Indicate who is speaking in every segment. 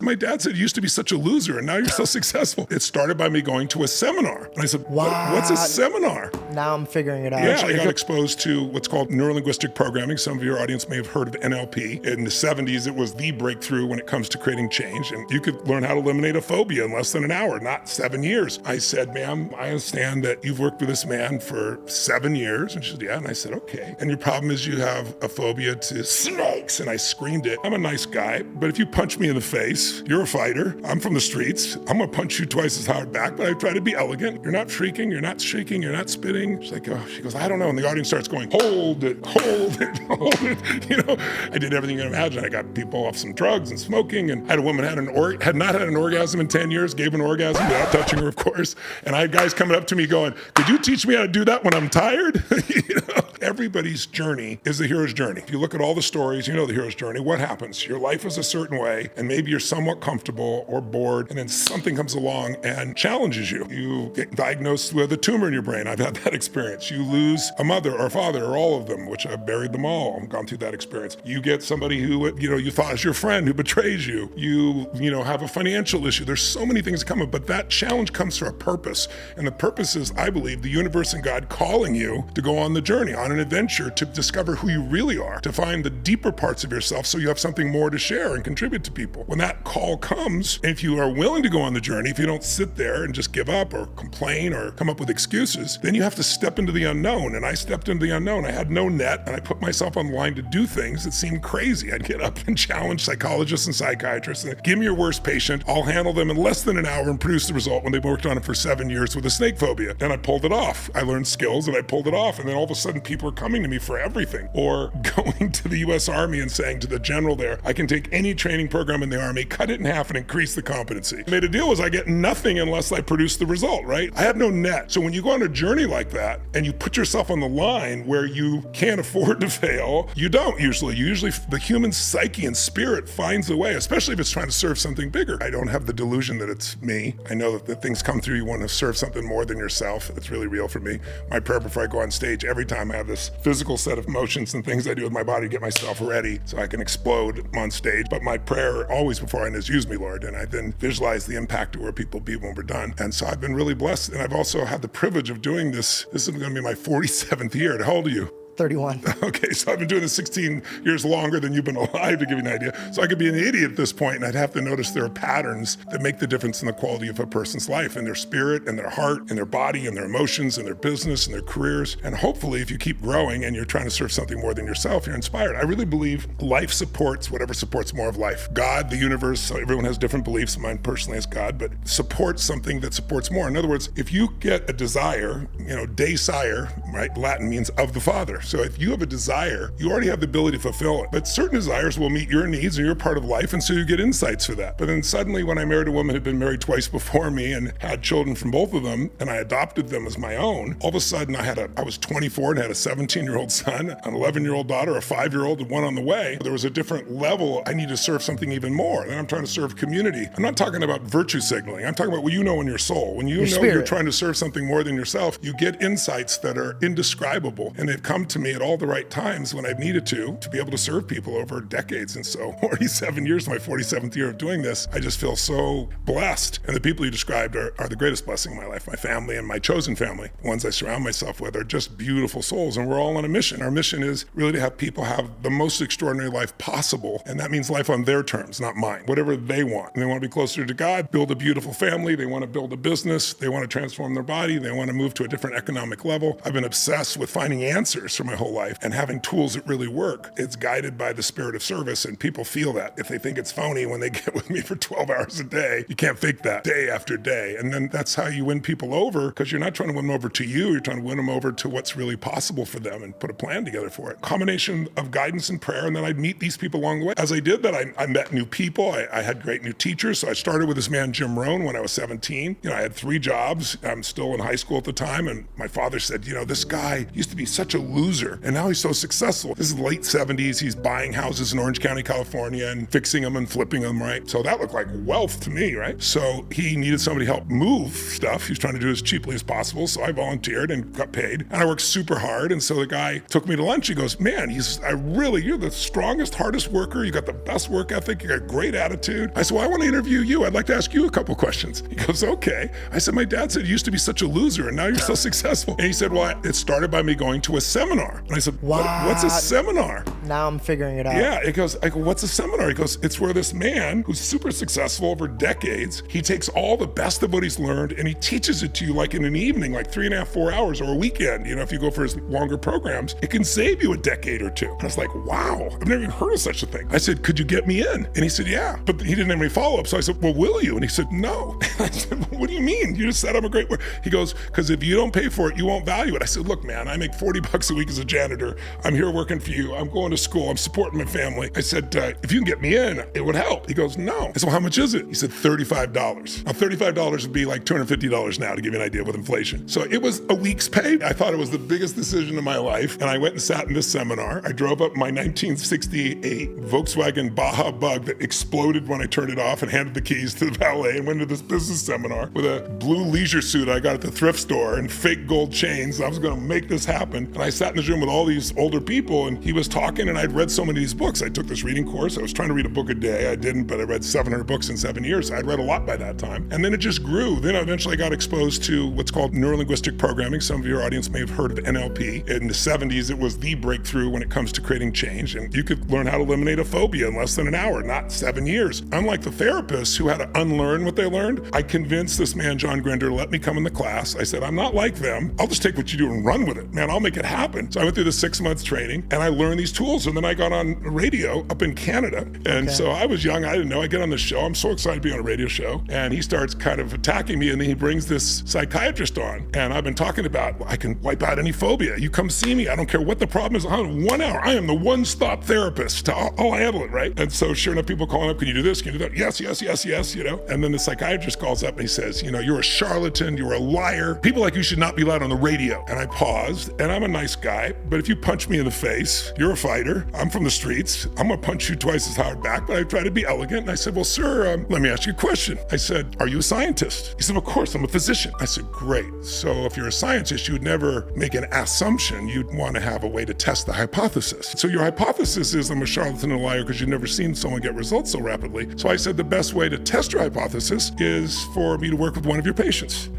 Speaker 1: my dad said, you used to be such a loser and now you're so successful. It started by me going to a seminar. And I said,
Speaker 2: wow.
Speaker 1: What's a seminar?
Speaker 2: Now I'm figuring it out.
Speaker 1: Yeah, I got exposed to what's called neurolinguistic programming. Some of your audience may have heard of NLP. In the 70s, it was the breakthrough when it comes to creating change. And you could learn how to eliminate a phobia in less than an hour, not 7 years. I said, ma'am, I understand that you've worked with this man for 7 years. And she said, yeah. And I said, okay. And your problem is you have a phobia to snakes. And I screamed it. I'm a nice guy, but if you punch me in the face, you're a fighter. I'm from the streets. I'm gonna punch you twice as hard back, but I try to be elegant. You're not shrieking, you're not shrieking, you're not spitting. She's like, oh, she goes, I don't know. And the audience starts going, hold it, hold it, hold it. You know, I did everything you can imagine. I got people off some drugs and smoking, and I had a woman had not had an orgasm in 10 years, gave an orgasm without touching her, of course. And I had guys coming up to me going, could you teach me how to do that when I'm tired? You know? Everybody's journey is the hero's journey. If you look at all the stories, you know the hero's journey. What happens? Your life is a certain way, and maybe you're somewhat comfortable or bored, and then something comes along and challenges you. You get diagnosed with a tumor in your brain. I've had that experience. You lose a mother or father or all of them, which I've buried them all. I've gone through that experience. You get somebody who, you thought is your friend who betrays you. You have a financial issue. There's so many things coming, but that challenge comes for a purpose. And the purpose is, I believe, the universe and God calling you to go on the journey, on an adventure to discover who you really are, to find the deeper parts of yourself so you have something more to share and contribute to people. When that call comes, if you are willing to go on the journey, if you don't sit there and just give up or complain or come up with excuses, then you have to step into the unknown. And I stepped into the unknown. I had no net, and I put myself on the line to do things that seemed crazy. I'd get up and challenge psychologists and psychiatrists and give me your worst patient. I'll handle them in less than an hour and produce the result when they've worked on it for 7 years with a snake phobia. And I pulled it off. I learned skills and I pulled it off. And then all of a sudden people are coming to me for everything. Or going to the US Army and saying to the general there, I can take any training program in the Army, cut it in half and increase the competency. I made a deal was I get nothing unless I produce the result, right? I had no net. So when you go on a journey like that and you put yourself on the line where you can't afford to fail, you don't usually. Usually the human psyche and spirit finds a way, especially if it's trying to serve something bigger. I don't have the delusion that it's me. I know that things come through, you want to serve something more than yourself. It's really real for me. My prayer before I go on stage, every time I have this physical set of motions and things I do with my body to get myself ready so I can explode on stage. But my prayer always before I is, use me, Lord. And I then visualize the impact of where people be when we're done. And so I've been really blessed. And I've also had the privilege of doing this. This is going to be my 47th year. How old are you?
Speaker 2: 31.
Speaker 1: Okay, so I've been doing this 16 years longer than you've been alive, to give you an idea. So I could be an idiot at this point, and I'd have to notice there are patterns that make the difference in the quality of a person's life, in their spirit, and their heart, and their body, and their emotions, and their business, and their careers. And hopefully, if you keep growing and you're trying to serve something more than yourself, you're inspired. I really believe life supports whatever supports more of life. God, the universe, so everyone has different beliefs. Mine personally is God, but supports something that supports more. In other words, if you get a desire, de sire, right? Latin means of the Father. So if you have a desire, you already have the ability to fulfill it. But certain desires will meet your needs and you're part of life, and so you get insights for that. But then suddenly when I married a woman who had been married twice before me and had children from both of them, and I adopted them as my own, all of a sudden I was 24 and had a 17-year-old son, an 11-year-old daughter, a 5-year-old, and one on the way. There was a different level. I need to serve something even more. Then I'm trying to serve community. I'm not talking about virtue signaling. I'm talking about what you know in your soul. When you know you're trying to serve something more than yourself, you get insights that are indescribable. And they've come to me at all the right times when I've needed to be able to serve people over decades. And so 47 years, my 47th year of doing this, I just feel so blessed. And the people you described are the greatest blessing in my life. My family and my chosen family, the ones I surround myself with, are just beautiful souls. And we're all on a mission. Our mission is really to have people have the most extraordinary life possible. And that means life on their terms, not mine, whatever they want. And they want to be closer to God, build a beautiful family. They want to build a business. They want to transform their body. They want to move to a different economic level. I've been obsessed with finding answers for my whole life and having tools that really work. It's guided by the spirit of service, and people feel that. If they think it's phony when they get with me for 12 hours a day, you can't fake that day after day. And then that's how you win people over, because you're not trying to win them over to you, you're trying to win them over to what's really possible for them and put a plan together for it. Combination of guidance and prayer, and then I'd meet these people along the way. As I did that, I met new people. I had great new teachers. So I started with this man, Jim Rohn, when I was 17. I had 3 jobs. I'm still in high school at the time, and my father said, this this guy used to be such a loser, and now he's so successful. This is late 70s. He's buying houses in Orange County, California, and fixing them and flipping them, right? So that looked like wealth to me, right? So he needed somebody to help move stuff. He was trying to do it as cheaply as possible. So I volunteered and got paid, and I worked super hard. And so the guy took me to lunch. He goes, man, you're the strongest, hardest worker. You got the best work ethic. You got a great attitude. I said, well, I want to interview you. I'd like to ask you a couple questions. He goes, okay. I said, my dad said you used to be such a loser, and now you're so successful. And he said, well, it started by me going to a seminar. And I said, what's a seminar?
Speaker 2: Now I'm figuring it out.
Speaker 1: Yeah, I go, what's a seminar? He goes, it's where this man who's super successful over decades, he takes all the best of what he's learned and he teaches it to you like in an evening, like 3.5, 4 hours or a weekend. You know, if you go for his longer programs, it can save you a decade or two. And I was like, wow, I've never even heard of such a thing. I said, could you get me in? And he said, yeah, but he didn't have any follow-up. So I said, well, will you? And he said, no. I said, well, what do you mean? You just said I'm a great worker. He goes, because if you don't pay for it, you won't value it. I said, look, man, I make $40 a week as a janitor. I'm here working for you. I'm going to school. I'm supporting my family. I said, if you can get me in, it would help. He goes, no. I said, well, how much is it? He said, $35. Now, $35 would be like $250 now, to give you an idea with inflation. So it was a week's pay. I thought it was the biggest decision of my life. And I went and sat in this seminar. I drove up my 1968 Volkswagen Baja Bug that exploded when I turned it off and handed the keys to the valet and went to this business seminar with a blue leisure suit I got at the thrift store and fake gold chains. I was going to make this happen. And I sat in this room with all these older people, and he was talking, and I'd read so many of these books. I took this reading course. I was trying to read a book a day. I didn't, but I read 700 books in 7 years. I'd read a lot by that time. And then it just grew. Then I eventually got exposed to what's called neurolinguistic programming. Some of your audience may have heard of NLP. In the 70s, it was the breakthrough when it comes to creating change. And you could learn how to eliminate a phobia in less than an hour, not 7 years. Unlike the therapists who had to unlearn what they learned, I convinced this man, John Grinder, to let me come in the class. I said, I'm not like them. I'll just take what you do and run with it. Man, I'll make it happen. So I went through the 6 months training and I learned these tools. And then I got on radio up in Canada. And so I was young. I didn't know. I get on the show. I'm so excited to be on a radio show. And he starts kind of attacking me. And then he brings this psychiatrist on. And I've been talking about, I can wipe out any phobia. You come see me. I don't care what the problem is. In 1 hour, I am the one-stop therapist. I'll handle it, right? And so sure enough, people calling up, can you do this? Can you do that? Yes, yes, yes, yes, you know? And then the psychiatrist calls up and he says, you know, you're a charlatan. You're a liar. People like you should not be allowed on the radio. And I paused, and I'm a nice guy, but if you punch me in the face, you're a fighter. I'm from the streets. I'm gonna punch you twice as hard back, but I try to be elegant. And I said, well, sir, let me ask you a question. I said, are you a scientist? He said, of course, I'm a physician. I said, great. So if you're a scientist, you would never make an assumption. You'd want to have a way to test the hypothesis. So your hypothesis is I'm a charlatan and a liar because you've never seen someone get results so rapidly. So I said, the best way to test your hypothesis is for me to work with one of your patients.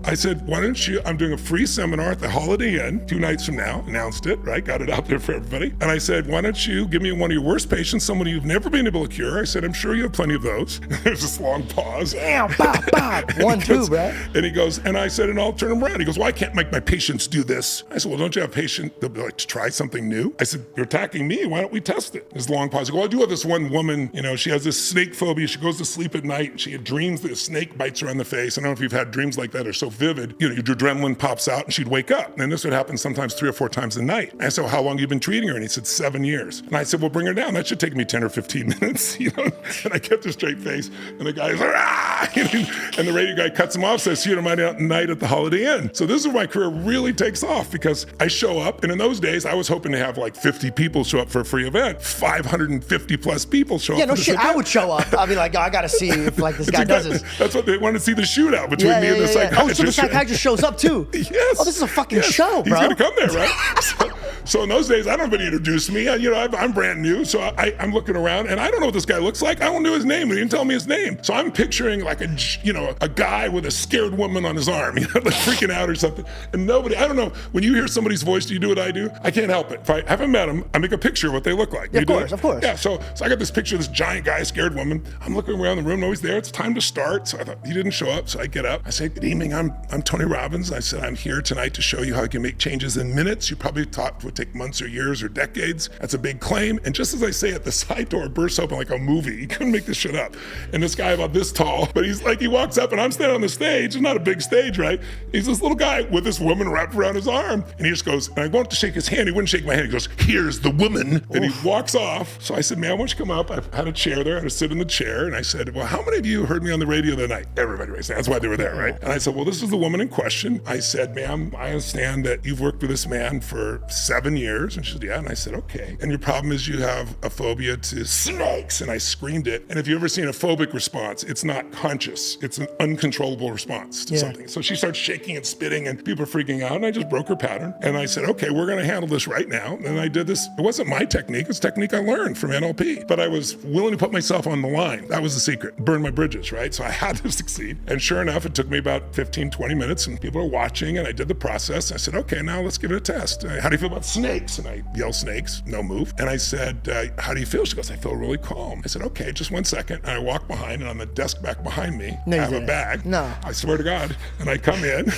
Speaker 1: I said, why don't you, I'm doing a free seminar at the Holiday Inn 2 nights from now, announced it, right? Got it out there for everybody. And I said, why don't you give me one of your worst patients, someone you've never been able to cure? I said, I'm sure you have plenty of those. There's this long pause.
Speaker 2: Damn, Bob. 1, 2, bro.
Speaker 1: And he goes, and I said, and I'll turn him around. He goes, well, I can't make my patients do this. I said, well, don't you have a patient that would like to try something new? I said, you're attacking me. Why don't we test it? There's a long pause. I go, well, I do have this one woman, you know, she has this snake phobia. She goes to sleep at night and she dreams that a snake bites her on the face. I don't know if you've had dreams like that are so vivid. You know, your adrenaline pops out and she'd wake up. And this would happen sometimes 3 or 4 times a night. And I said, well, how long have you been treating her? And he said, 7 years. And I said, well, bring her down. That should take me 10 or 15 minutes, you know? And I kept a straight face. And the guy's like, ah! And the radio guy cuts him off, says, see you tonight at the Holiday Inn. So this is where my career really takes off because I show up. And in those days, I was hoping to have like 50 people show up for a free event. 550 plus people show up.
Speaker 2: Yeah, no shit. I would show up. I'd be like, yo, I got to see if like this guy does this.
Speaker 1: That's what they wanted to see, the shootout between me and the psychiatrist.
Speaker 2: Oh, so the psychiatrist shows up too.
Speaker 1: Yes.
Speaker 2: Oh, this is a fucking show, bro.
Speaker 1: He's gonna come there, right? So in those days, I don't have anybody introduce me. I'm brand new, so I'm looking around, and I don't know what this guy looks like. I don't know his name. He didn't tell me his name. So I'm picturing like a guy with a scared woman on his arm, like freaking out or something. And nobody, I don't know. When you hear somebody's voice, do you do what I do? I can't help it. If I haven't met them, I make a picture of what they look like.
Speaker 2: Yeah, of course.
Speaker 1: Yeah. So I got this picture of this giant guy, scared woman. I'm looking around the room. Nobody's there. It's time to start. So I thought he didn't show up. So I get up. I say, good evening. I'm Tony Robbins. I said, I'm here tonight to show you how you can make changes in minutes. You probably thought what take months or years or decades. That's a big claim. And just as I say it, the side door bursts open like a movie. You couldn't make this shit up. And this guy about this tall, but he's like, he walks up and I'm standing on the stage. It's not a big stage, right? He's this little guy with this woman wrapped around his arm. And he just goes, and I wanted to shake his hand. He wouldn't shake my hand. He goes, here's the woman. And he walks off. So I said, man, why don't you come up? I had a chair there. I had to sit in the chair. And I said, well, how many of you heard me on the radio the night? Everybody raised their hand. That's why they were there, right? And I said, well, this is the woman in question. I said, ma'am, I understand that you've worked with this man for 7 years. And she said, yeah. And I said, okay. And your problem is you have a phobia to snakes. And I screamed it. And if you've ever seen a phobic response, it's not conscious. It's an uncontrollable response to something. So she starts shaking and spitting and people are freaking out. And I just broke her pattern. And I said, okay, we're going to handle this right now. And I did this. It wasn't my technique. It's technique I learned from NLP. But I was willing to put myself on the line. That was the secret. Burn my bridges, right? So I had to succeed. And sure enough, it took me about 15, 20 minutes and people are watching and I did the process. I said, okay, now let's give it a test. How do you feel about snakes? And I yell snakes, no move. And I said, how do you feel? She goes, I feel really calm. I said, okay, just 1 second. And I walk behind and on the desk back behind me, I have a bag.
Speaker 2: No.
Speaker 1: I swear to God. And I come in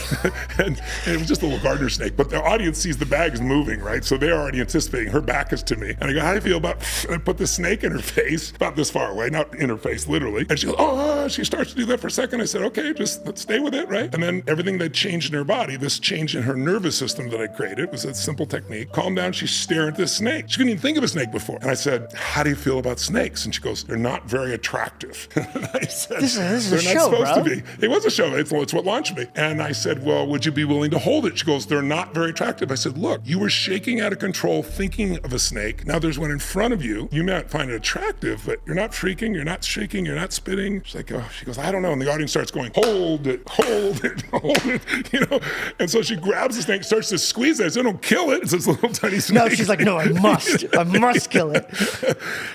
Speaker 1: and it was just a little gardener snake, but the audience sees the bag is moving, right? So they're already anticipating her back is to me. And I go, how do you feel about, and I put the snake in her face, about this far away, not in her face, literally. And she goes, oh, she starts to do that for a second. I said, okay, just let's stay with it, right? And then everything that changed in her body, this change in her nervous system that I created was a simple technique. Calm down, she's staring at this snake. She couldn't even think of a snake before. And I said, how do you feel about snakes? And she goes, they're not very attractive. And I said,
Speaker 2: this is
Speaker 1: they're
Speaker 2: a
Speaker 1: not
Speaker 2: show,
Speaker 1: supposed
Speaker 2: bro.
Speaker 1: to be. It was a show. It's what launched me. And I said, well, would you be willing to hold it? She goes, they're not very attractive. I said, look, you were shaking out of control thinking of a snake. Now there's one in front of you. You might find it attractive, but you're not freaking, you're not shaking, you're not spitting. She's like, oh, she goes, I don't know. And the audience starts going, hold it, hold it, hold it, you know? And so she grabs the snake, starts to squeeze it. I said, don't kill it. It's this little tiny snake.
Speaker 2: No, she's like, no, I must. I must kill it.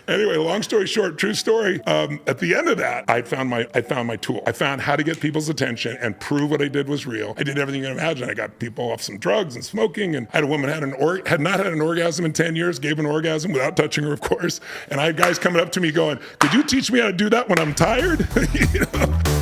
Speaker 1: Anyway, long story short, true story. At the end of that, I found my tool. I found how to get people's attention and prove what I did was real. I did everything you can imagine. I got people off some drugs and smoking, and I had a woman had not had an orgasm in 10 years, gave an orgasm without touching her, of course. And I had guys coming up to me going, could you teach me how to do that when I'm tired? You know?